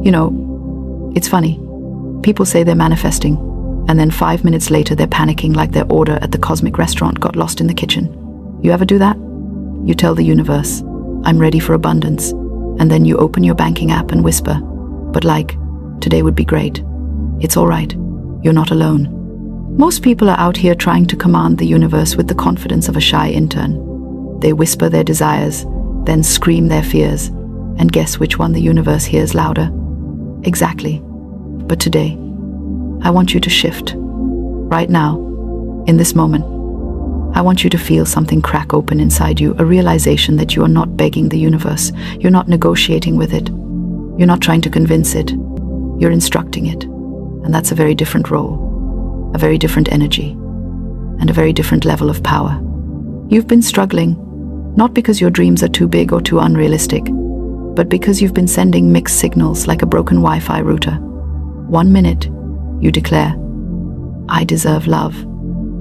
You know, it's funny. People say they're manifesting, and then 5 minutes later they're panicking like their order at the cosmic restaurant got lost in the kitchen. You ever do that? You tell the universe, I'm ready for abundance, and then you open your banking app and whisper, but like, today would be great. It's all right. You're not alone. Most people are out here trying to command the universe with the confidence of a shy intern. They whisper their desires, then scream their fears, and guess which one the universe hears louder? Exactly. But today, I want you to shift. Right now, in this moment, I want you to feel something crack open inside you, a realization that you are not begging the universe. You're not negotiating with it. You're not trying to convince it. You're instructing it. And that's a very different role, a very different energy, and a very different level of power. You've been struggling, not because your dreams are too big or too unrealistic, but because you've been sending mixed signals like a broken Wi-Fi router. 1 minute, you declare, I deserve love.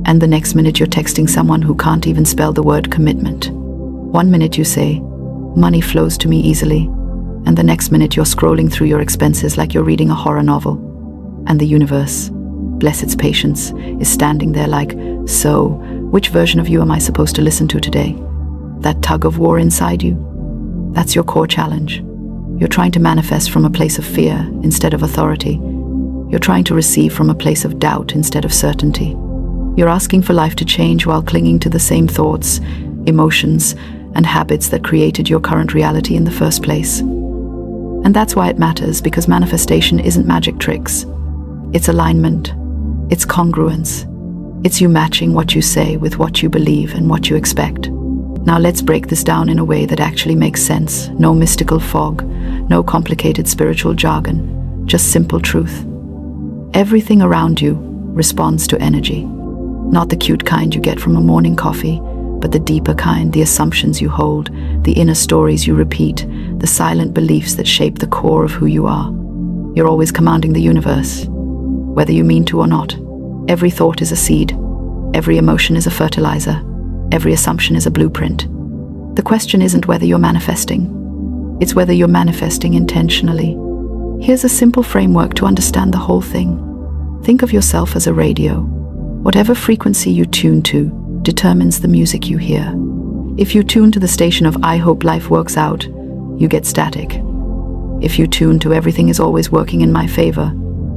And the next minute you're texting someone who can't even spell the word commitment. 1 minute you say, money flows to me easily. And the next minute you're scrolling through your expenses like you're reading a horror novel. And the universe, bless its patience, is standing there like, so, which version of you am I supposed to listen to today? That tug of war inside you? That's your core challenge. You're trying to manifest from a place of fear instead of authority. You're trying to receive from a place of doubt instead of certainty. You're asking for life to change while clinging to the same thoughts, emotions, and habits that created your current reality in the first place. And that's why it matters, because manifestation isn't magic tricks. It's alignment. It's congruence. It's you matching what you say with what you believe and what you expect. Now let's break this down in a way that actually makes sense. No mystical fog, no complicated spiritual jargon, just simple truth. Everything around you responds to energy. Not the cute kind you get from a morning coffee, but the deeper kind, the assumptions you hold, the inner stories you repeat, the silent beliefs that shape the core of who you are. You're always commanding the universe, whether you mean to or not. Every thought is a seed. Every emotion is a fertilizer. Every assumption is a blueprint. The question isn't whether you're manifesting. It's whether you're manifesting intentionally. Here's a simple framework to understand the whole thing. Think of yourself as a radio. Whatever frequency you tune to determines the music you hear. If you tune to the station of I hope life works out, you get static. If you tune to everything is always working in my favor,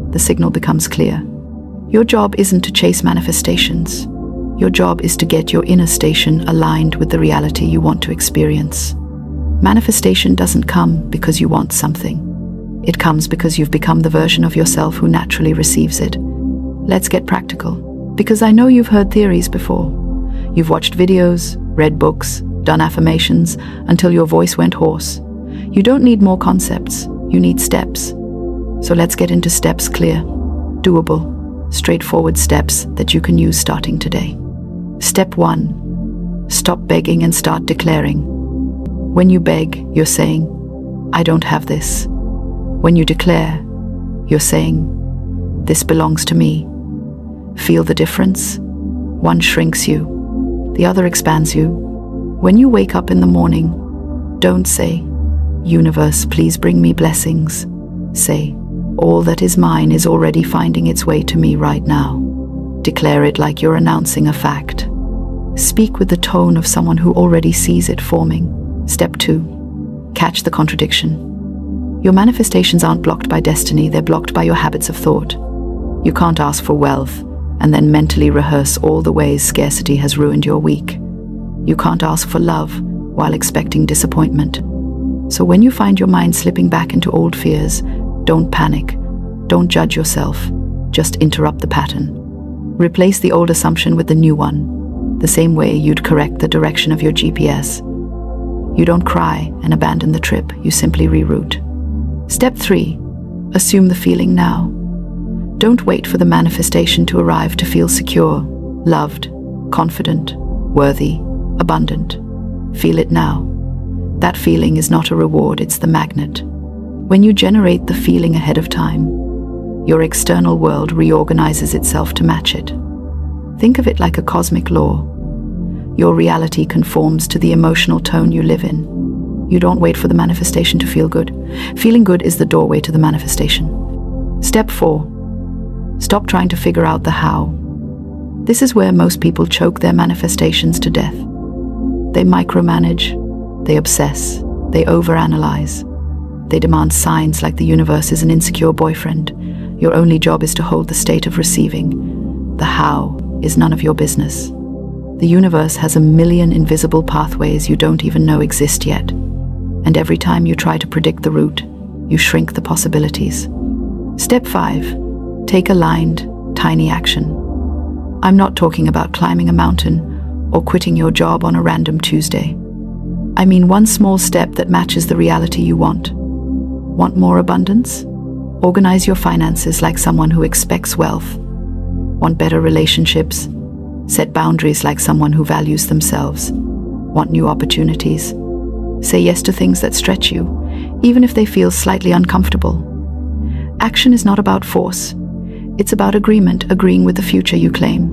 the signal becomes clear. Your job isn't to chase manifestations. Your job is to get your inner station aligned with the reality you want to experience. Manifestation doesn't come because you want something. It comes because you've become the version of yourself who naturally receives it. Let's get practical, because I know you've heard theories before. You've watched videos, read books, done affirmations until your voice went hoarse. You don't need more concepts, you need steps. So let's get into steps clear, doable, straightforward steps that you can use starting today. Step 1. Stop begging and start declaring. When you beg, you're saying, I don't have this. When you declare, you're saying, this belongs to me. Feel the difference? One shrinks you, the other expands you. When you wake up in the morning, don't say, universe, please bring me blessings. Say, all that is mine is already finding its way to me right now. Declare it like you're announcing a fact. Speak with the tone of someone who already sees it forming. Step 2. Catch the contradiction. Your manifestations aren't blocked by destiny, they're blocked by your habits of thought. You can't ask for wealth and then mentally rehearse all the ways scarcity has ruined your week. You can't ask for love while expecting disappointment. So when you find your mind slipping back into old fears, don't panic. Don't judge yourself. Just interrupt the pattern. Replace the old assumption with the new one, the same way you'd correct the direction of your GPS. You don't cry and abandon the trip, you simply reroute. Step 3. Assume the feeling now. Don't wait for the manifestation to arrive to feel secure, loved, confident, worthy, abundant. Feel it now. That feeling is not a reward, it's the magnet. When you generate the feeling ahead of time, your external world reorganizes itself to match it. Think of it like a cosmic law. Your reality conforms to the emotional tone you live in. You don't wait for the manifestation to feel good. Feeling good is the doorway to the manifestation. Step 4. Stop trying to figure out the how. This is where most people choke their manifestations to death. They micromanage, they obsess, they overanalyze. They demand signs like the universe is an insecure boyfriend. Your only job is to hold the state of receiving. The how is none of your business. The universe has a million invisible pathways you don't even know exist yet. And every time you try to predict the route, you shrink the possibilities. Step 5. Take aligned, tiny action. I'm not talking about climbing a mountain or quitting your job on a random Tuesday. I mean one small step that matches the reality you want. Want more abundance? Organize your finances like someone who expects wealth. Want better relationships? Set boundaries like someone who values themselves. Want new opportunities? Say yes to things that stretch you, even if they feel slightly uncomfortable. Action is not about force. It's about agreement, agreeing with the future you claim.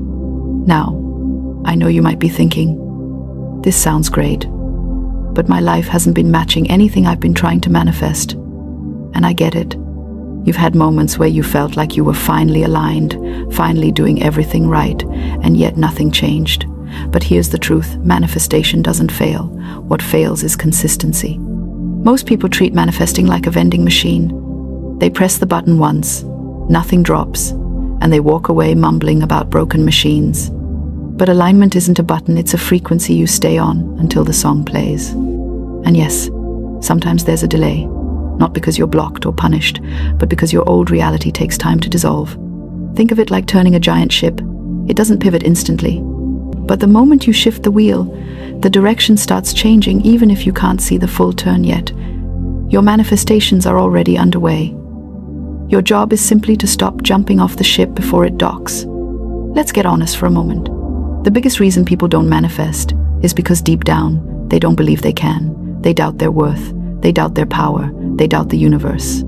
Now, I know you might be thinking, this sounds great, but my life hasn't been matching anything I've been trying to manifest. And I get it. You've had moments where you felt like you were finally aligned, finally doing everything right, and yet nothing changed. But here's the truth, manifestation doesn't fail. What fails is consistency. Most people treat manifesting like a vending machine. They press the button once, nothing drops, and they walk away mumbling about broken machines. But alignment isn't a button, it's a frequency you stay on until the song plays. And yes, sometimes there's a delay, not because you're blocked or punished, but because your old reality takes time to dissolve. Think of it like turning a giant ship. It doesn't pivot instantly. But the moment you shift the wheel, the direction starts changing even if you can't see the full turn yet. Your manifestations are already underway. Your job is simply to stop jumping off the ship before it docks. Let's get honest for a moment. The biggest reason people don't manifest is because deep down, they don't believe they can. They doubt their worth. They doubt their power. They doubt the universe.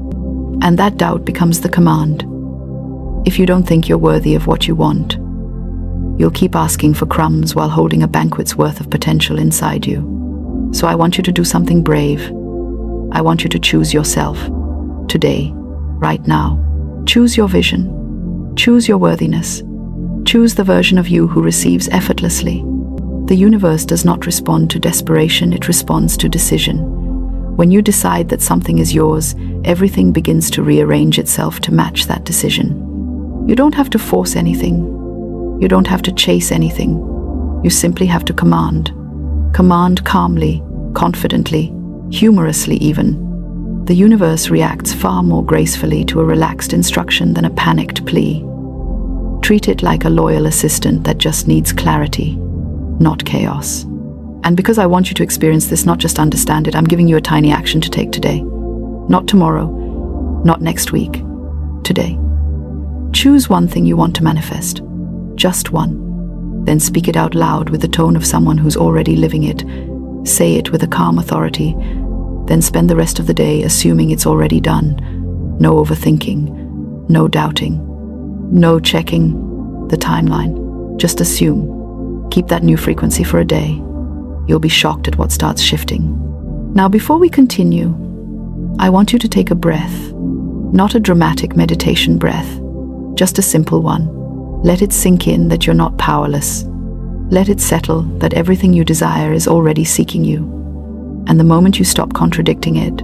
And that doubt becomes the command. If you don't think you're worthy of what you want, you'll keep asking for crumbs while holding a banquet's worth of potential inside you. So I want you to do something brave. I want you to choose yourself. Today, right now. Choose your vision. Choose your worthiness. Choose the version of you who receives effortlessly. The universe does not respond to desperation, it responds to decision. When you decide that something is yours, everything begins to rearrange itself to match that decision. You don't have to force anything. You don't have to chase anything. You simply have to command. Command calmly, confidently, humorously even. The universe reacts far more gracefully to a relaxed instruction than a panicked plea. Treat it like a loyal assistant that just needs clarity, not chaos. And because I want you to experience this, not just understand it, I'm giving you a tiny action to take today. Not tomorrow, not next week, today. Choose one thing you want to manifest. Just one. Then speak it out loud with the tone of someone who's already living it. Say it with a calm authority. Then spend the rest of the day assuming it's already done. No overthinking, no doubting, no checking the timeline. Just assume. Keep that new frequency for a day. You'll be shocked at what starts shifting. Now, before we continue, I want you to take a breath. Not a dramatic meditation breath, just a simple one. Let it sink in that you're not powerless. Let it settle that everything you desire is already seeking you. And the moment you stop contradicting it,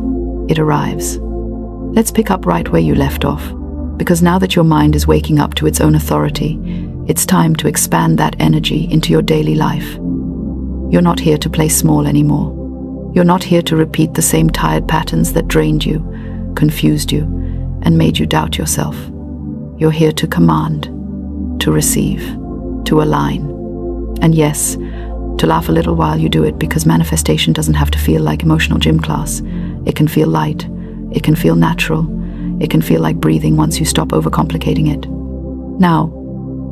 it arrives. Let's pick up right where you left off, because now that your mind is waking up to its own authority, it's time to expand that energy into your daily life. You're not here to play small anymore. You're not here to repeat the same tired patterns that drained you, confused you, and made you doubt yourself. You're here to command, to receive, to align. And yes, to laugh a little while you do it, because manifestation doesn't have to feel like emotional gym class. It can feel light. It can feel natural. It can feel like breathing once you stop overcomplicating it. Now,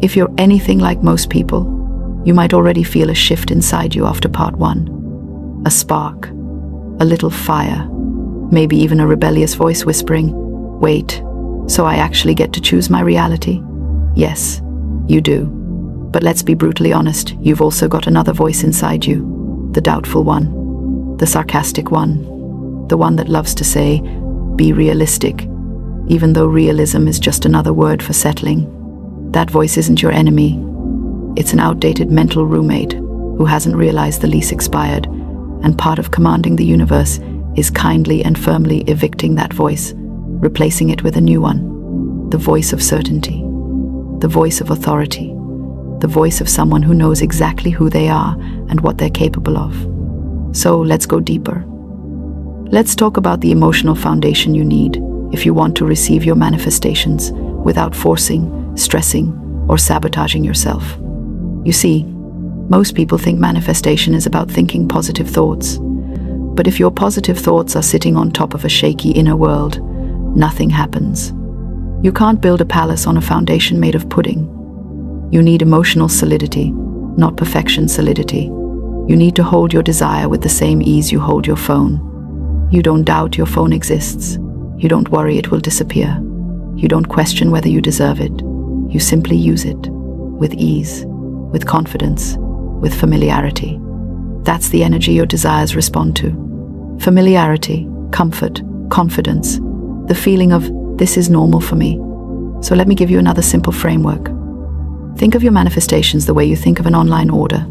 if you're anything like most people, you might already feel a shift inside you after part 1. A spark, a little fire, maybe even a rebellious voice whispering, "Wait, so I actually get to choose my reality?" Yes, you do. But let's be brutally honest, you've also got another voice inside you, the doubtful one. the sarcastic one, the one that loves to say, "Be realistic," even though realism is just another word for settling. That voice isn't your enemy. It's an outdated mental roommate who hasn't realized the lease expired, and part of commanding the universe is kindly and firmly evicting that voice, replacing it with a new one. The voice of certainty, the voice of authority, the voice of someone who knows exactly who they are and what they're capable of. So let's go deeper. Let's talk about the emotional foundation you need if you want to receive your manifestations without forcing, stressing, or sabotaging yourself. You see, most people think manifestation is about thinking positive thoughts. But if your positive thoughts are sitting on top of a shaky inner world, nothing happens. You can't build a palace on a foundation made of pudding. You need emotional solidity, not perfection solidity. You need to hold your desire with the same ease you hold your phone. You don't doubt your phone exists. You don't worry it will disappear. You don't question whether you deserve it. You simply use it, with ease, with confidence, with familiarity. That's the energy your desires respond to. Familiarity, comfort, confidence, the feeling of, this is normal for me. So let me give you another simple framework. Think of your manifestations the way you think of an online order.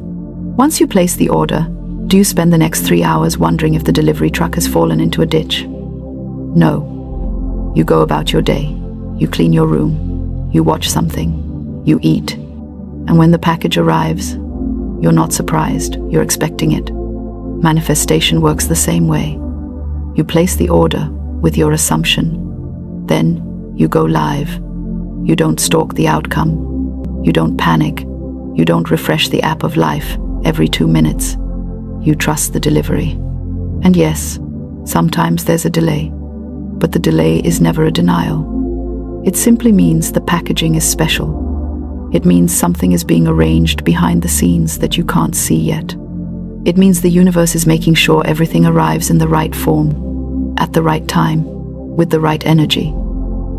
Once you place the order, do you spend the next 3 hours wondering if the delivery truck has fallen into a ditch? No. You go about your day. You clean your room. You watch something. You eat. And when the package arrives, you're not surprised. You're expecting it. Manifestation works the same way. You place the order with your assumption. Then you go live. You don't stalk the outcome. You don't panic. You don't refresh the app of life every 2 minutes. You trust the delivery. And yes, sometimes there's a delay. But the delay is never a denial. It simply means the packaging is special. It means something is being arranged behind the scenes that you can't see yet. It means the universe is making sure everything arrives in the right form, at the right time, with the right energy.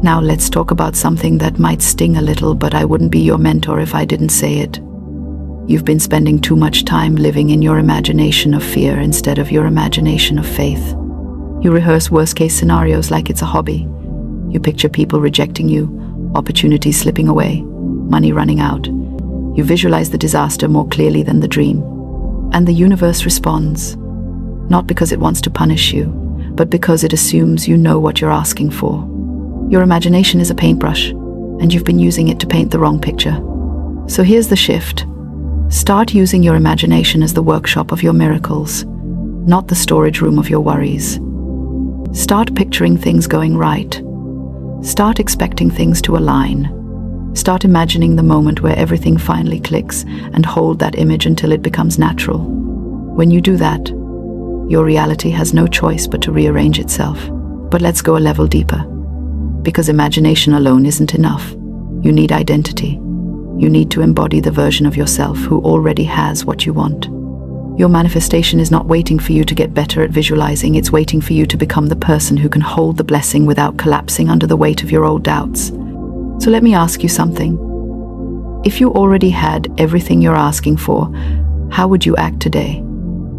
Now let's talk about something that might sting a little, but I wouldn't be your mentor if I didn't say it. You've been spending too much time living in your imagination of fear instead of your imagination of faith. You rehearse worst-case scenarios like it's a hobby. You picture people rejecting you, opportunities slipping away, money running out. You visualize the disaster more clearly than the dream. And the universe responds, not because it wants to punish you, but because it assumes you know what you're asking for. Your imagination is a paintbrush, and you've been using it to paint the wrong picture. So here's the shift. Start using your imagination as the workshop of your miracles, not the storage room of your worries. Start picturing things going right. Start expecting things to align. Start imagining the moment where everything finally clicks, and hold that image until it becomes natural. When you do that, your reality has no choice but to rearrange itself. But let's go a level deeper. Because imagination alone isn't enough. You need identity. You need to embody the version of yourself who already has what you want. Your manifestation is not waiting for you to get better at visualizing, it's waiting for you to become the person who can hold the blessing without collapsing under the weight of your old doubts. So let me ask you something. If you already had everything you're asking for, how would you act today?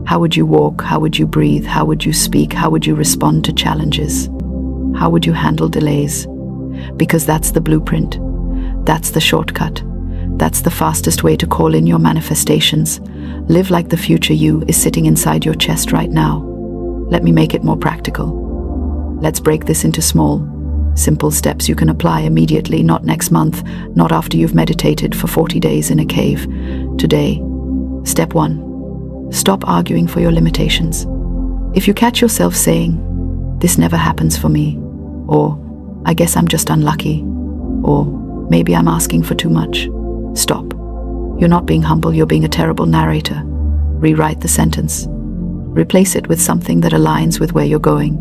How would you walk? How would you breathe? How would you speak? How would you respond to challenges? How would you handle delays? Because that's the blueprint. That's the shortcut. That's the fastest way to call in your manifestations. Live like the future you is sitting inside your chest right now. Let me make it more practical. Let's break this into small, simple steps you can apply immediately, not next month, not after you've meditated for 40 days in a cave. Today. Step 1. Stop arguing for your limitations. If you catch yourself saying, "This never happens for me," or "I guess I'm just unlucky," or "Maybe I'm asking for too much," stop. You're not being humble, you're being a terrible narrator. Rewrite the sentence. Replace it with something that aligns with where you're going,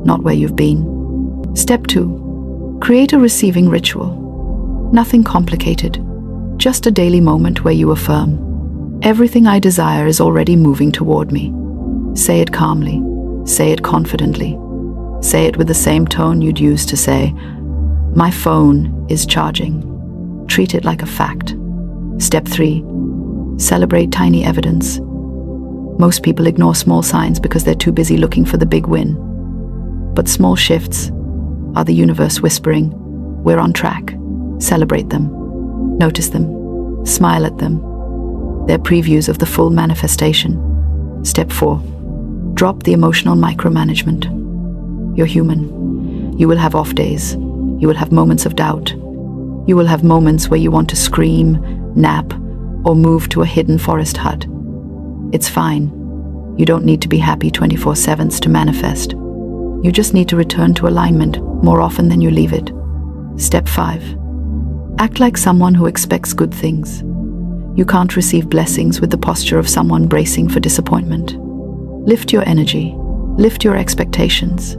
not where you've been. Step 2. Create a receiving ritual. Nothing complicated, just a daily moment where you affirm, "Everything I desire is already moving toward me." Say it calmly. Say it confidently. Say it with the same tone you'd use to say, "My phone is charging." Treat it like a fact. Step 3. Celebrate tiny evidence. Most people ignore small signs because they're too busy looking for the big win. But small shifts are the universe whispering, "We're on track." Celebrate them. Notice them. Smile at them. They're previews of the full manifestation. Step 4. Drop the emotional micromanagement. You're human. You will have off days. You will have moments of doubt. You will have moments where you want to scream, nap, or move to a hidden forest hut. It's fine. You don't need to be happy 24/7 to manifest. You just need to return to alignment more often than you leave it. Step 5. Act like someone who expects good things. You can't receive blessings with the posture of someone bracing for disappointment. Lift your energy. Lift your expectations.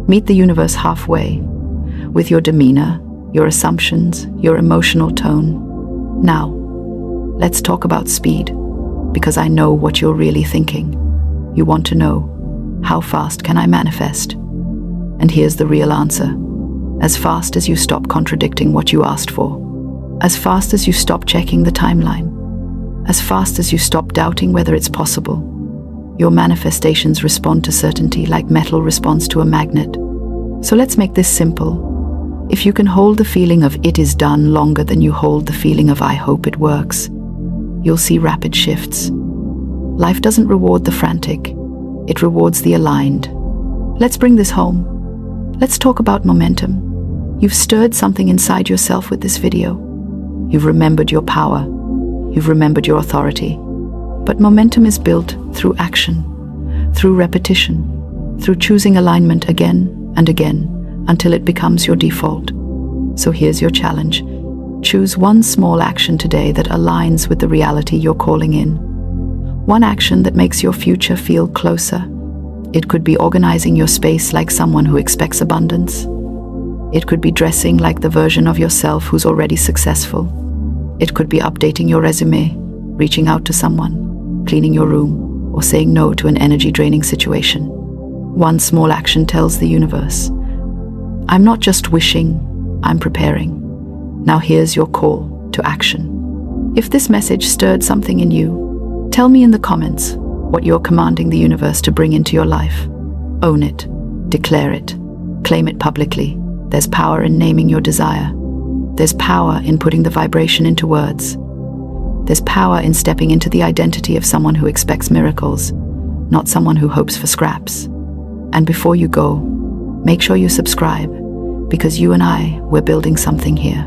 Meet the universe halfway with your demeanor, your assumptions, your emotional tone. Now, let's talk about speed, because I know what you're really thinking. You want to know, how fast can I manifest? And here's the real answer. As fast as you stop contradicting what you asked for. As fast as you stop checking the timeline. As fast as you stop doubting whether it's possible. Your manifestations respond to certainty like metal responds to a magnet. So let's make this simple. If you can hold the feeling of "it is done" longer than you hold the feeling of "I hope it works," you'll see rapid shifts. Life doesn't reward the frantic, it rewards the aligned. Let's bring this home. Let's talk about momentum. You've stirred something inside yourself with this video. You've remembered your power. You've remembered your authority. But momentum is built through action, through repetition, through choosing alignment again and again until it becomes your default. So here's your challenge. Choose one small action today that aligns with the reality you're calling in. One action that makes your future feel closer. It could be organizing your space like someone who expects abundance. It could be dressing like the version of yourself who's already successful. It could be updating your resume, reaching out to someone, cleaning your room, or saying no to an energy-draining situation. One small action tells the universe, "I'm not just wishing, I'm preparing." Now here's your call to action. If this message stirred something in you, tell me in the comments what you're commanding the universe to bring into your life. Own it, declare it, claim it publicly. There's power in naming your desire. There's power in putting the vibration into words. There's power in stepping into the identity of someone who expects miracles, not someone who hopes for scraps. And before you go, make sure you subscribe, because you and we're building something here.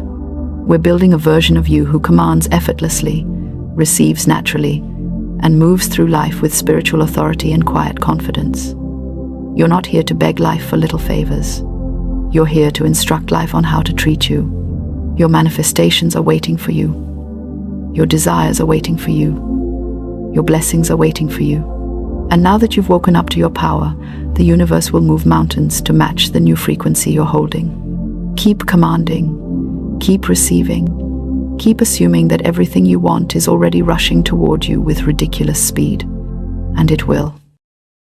We're building a version of you who commands effortlessly, receives naturally, and moves through life with spiritual authority and quiet confidence. You're not here to beg life for little favors. You're here to instruct life on how to treat you. Your manifestations are waiting for you. Your desires are waiting for you. Your blessings are waiting for you. And now that you've woken up to your power, the universe will move mountains to match the new frequency you're holding. Keep commanding. Keep receiving. Keep assuming that everything you want is already rushing toward you with ridiculous speed. And it will.